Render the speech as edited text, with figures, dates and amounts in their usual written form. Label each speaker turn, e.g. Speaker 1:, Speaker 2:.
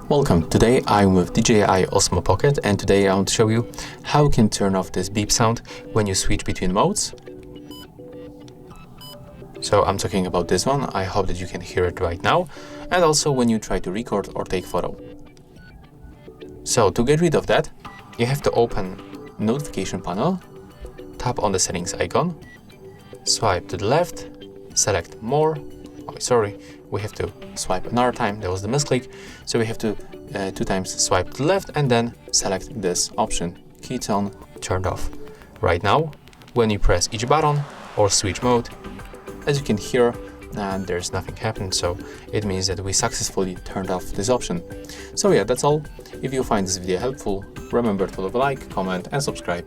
Speaker 1: Welcome, today I'm with DJI Osmo Pocket, and today I want to show you how you can turn off this beep sound when you switch between modes. So I'm talking about this one. I hope that you can hear it right now, and also when you try to record or take photo. So to get rid of that, you have to open notification panel, tap on the settings icon, swipe to the left, select more. Oh, sorry, we have to swipe another time. That was the misclick. So we have to 2 times swipe to the left and then select this option. Keys on, turned off. Right now, when you press each button or switch mode, as you can hear, there's nothing happened. So it means that we successfully turned off this option. So yeah, that's all. If you find this video helpful, remember to leave a like, comment and subscribe.